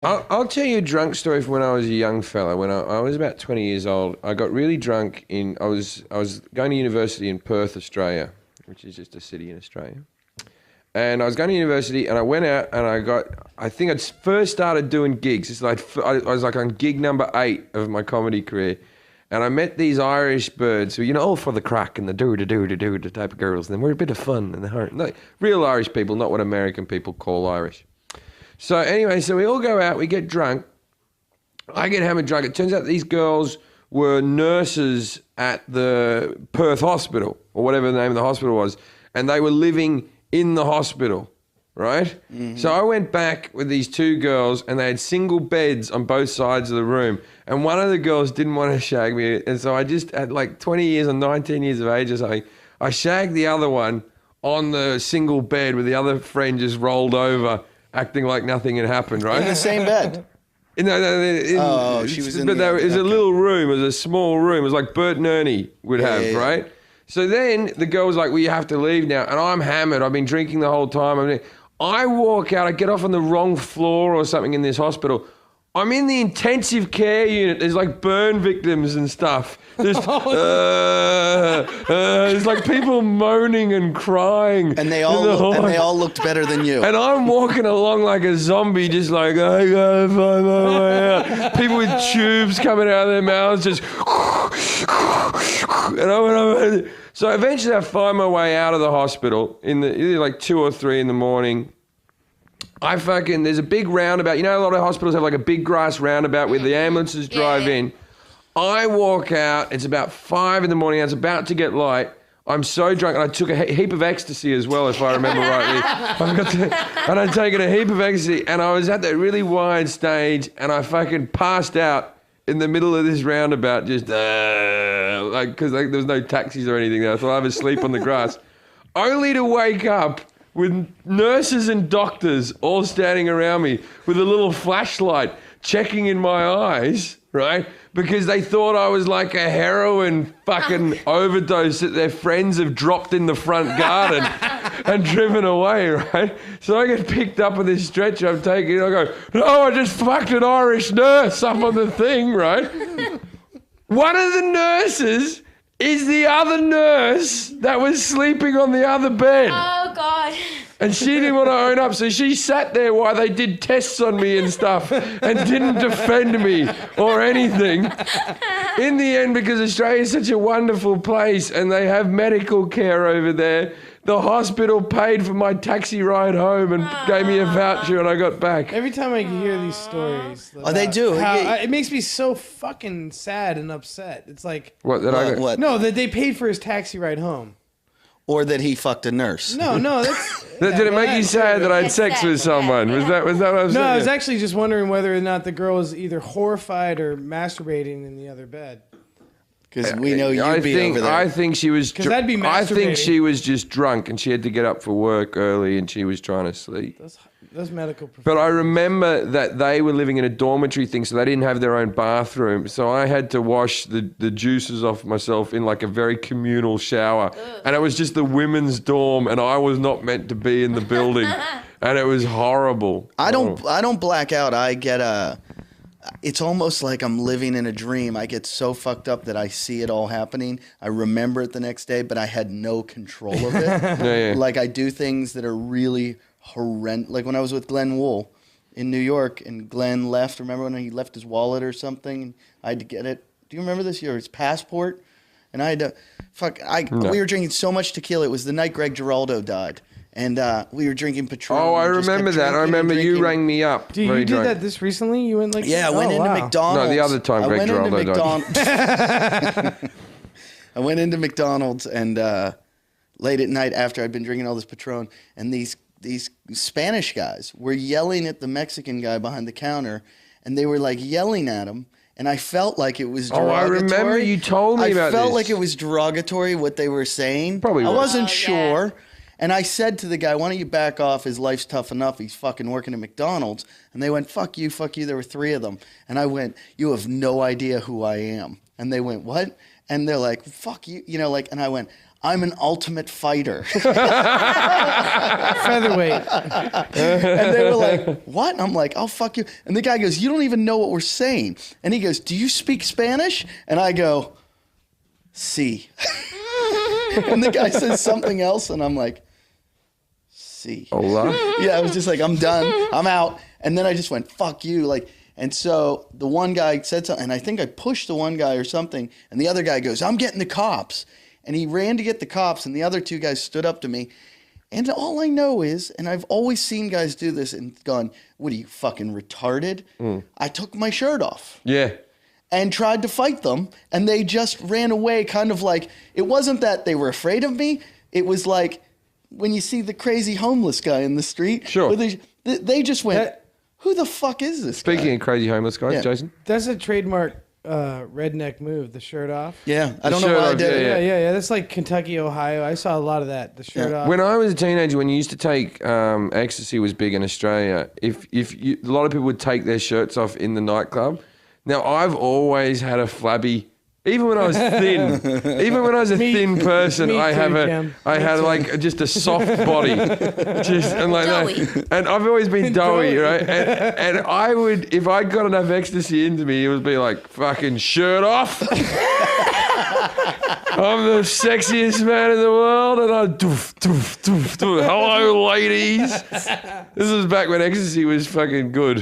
I'll tell you a drunk story from when I was a young fella. When I was about 20 years old, I got really drunk I was going to university in Perth, Australia, which is just a city in Australia. And I was going to university, and I went out, and I think I'd first started doing gigs. It's like I was like on gig number 8 of my comedy career, and I met these Irish birds who, all for the crack and the do type of girls, and they were a bit of fun and like real Irish people, not what American people call Irish. So anyway, so we all go out, we get drunk. I get hammered drunk. It turns out these girls were nurses at the Perth hospital, or whatever the name of the hospital was, and they were living in the hospital, right? Mm-hmm. So I went back with these 2 girls, and they had single beds on both sides of the room, and one of the girls didn't want to shag me, and so I just, at like 20 years or 19 years of age or something, I shagged the other one on the single bed with the other friend just rolled over, acting like nothing had happened, right? In the same bed. No, she was in but it was a little room. It was a small room. It was like Bert and Ernie would have, right? So then the girl was like, well, you have to leave now. And I'm hammered. I've been drinking the whole time. I walk out. I get off on the wrong floor or something in this hospital. I'm in the intensive care unit. There's like burn victims and stuff. There's like people moaning and crying. And they all looked better than you. And I'm walking along like a zombie, just like, I gotta find my way out. People with tubes coming out of their mouths, just. So eventually I find my way out of the hospital either like 2 or 3 in the morning. There's a big roundabout. A lot of hospitals have like a big grass roundabout where the ambulances drive in. I walk out. It's about 5 in the morning. It's about to get light. I'm so drunk, and I took a heap of ecstasy as well, if I remember rightly. And I'd taken a heap of ecstasy, and I was at that really wide stage, and I fucking passed out in the middle of this roundabout, just because there was no taxis or anything there. I thought I'd have a sleep on the grass, only to wake up with nurses and doctors all standing around me with a little flashlight checking in my eyes, right? Because they thought I was like a heroin fucking overdose that their friends have dropped in the front garden and driven away, right? So I get picked up on this stretcher, I'm taking it, I go, no, I just fucked an Irish nurse up on the thing, right? One of the nurses is the other nurse that was sleeping on the other bed. Oh, God. And she didn't want to own up, so she sat there while they did tests on me and stuff and didn't defend me or anything. In the end, because Australia is such a wonderful place and they have medical care over there, the hospital paid for my taxi ride home and gave me a voucher when I got back. Every time I hear these stories, they do. It makes me so fucking sad and upset. It's like What? No, that they paid for his taxi ride home. Or that he fucked a nurse. No, that's... Did it make you sad that I had sex with someone? Was that what I was saying? No, I was actually just wondering whether or not the girl was either horrified or masturbating in the other bed. Because we know you'd be over there. I think she was... Because that'd be masturbating. I think she was just drunk and she had to get up for work early and she was trying to sleep. Those medical professionals. But I remember that they were living in a dormitory thing, so they didn't have their own bathroom. So I had to wash the juices off myself in like a very communal shower. And it was just the women's dorm and I was not meant to be in the building. And it was horrible. I don't black out. I get it's almost like I'm living in a dream. I get so fucked up that I see it all happening. I remember it the next day, but I had no control of it. Yeah. Like I do things that are really horrendous. Like when I was with Glenn Wool in New York and Glenn left. Remember when he left his wallet or something? And I had to get it. Do you remember this? His passport? And I had to, we were drinking so much tequila. It was the night Greg Giraldo died. And we were drinking Patron. Oh, I remember that. I remember you rang me up. Dude, you did that this recently? You went like... Yeah, I went into McDonald's. No, the other time Greg Giraldo died. I went into McDonald's and late at night after I'd been drinking all this Patron, and these Spanish guys were yelling at the Mexican guy behind the counter, and they were like yelling at him. And I felt like it was derogatory. Oh, I remember you told me about this. I felt like it was derogatory what they were saying. Probably was. I wasn't sure. Yeah. And I said to the guy, why don't you back off? His life's tough enough. He's fucking working at McDonald's. And they went, fuck you, fuck you. There were 3 of them. And I went, you have no idea who I am. And they went, what? And they're like, fuck you. And I went, I'm an ultimate fighter. Featherweight. And they were like, what? And I'm like, I'll fuck you. And the guy goes, you don't even know what we're saying. And he goes, do you speak Spanish? And I go, sí. And the guy says something else, and I'm like, sí. Hola. Yeah, I was just like, I'm done. I'm out. And then I just went, fuck you. Like, and so the one guy said something, and I think I pushed the one guy or something, and the other guy goes, I'm getting the cops. And he ran to get the cops, and the other two guys stood up to me. And all I know is, and I've always seen guys do this and gone, what are you, fucking retarded? I took my shirt off. Yeah. And tried to fight them, and they just ran away, kind of like, it wasn't that they were afraid of me, it was like when you see the crazy homeless guy in the street. Sure. Where they just went, who the fuck is this guy? Speaking of crazy homeless guys, Yeah. Jason. That's a trademark redneck move, the shirt off. Yeah, I don't know shirt why I off, did it. Yeah. That's like Kentucky, Ohio. I saw a lot of that, the shirt off. When I was a teenager, when you used to take ecstasy was big in Australia. A lot of people would take their shirts off in the nightclub. Now I've always had a flabby. Even when I was thin, even when I was a thin person, I had like just a soft body, and like Doughy. that. And I've always been doughy, right? And I would, if I got enough ecstasy into me, it would be like fucking shirt off. I'm the sexiest man in the world, and I doof, doof, doof, doof. Hello, ladies. This was back when ecstasy was fucking good.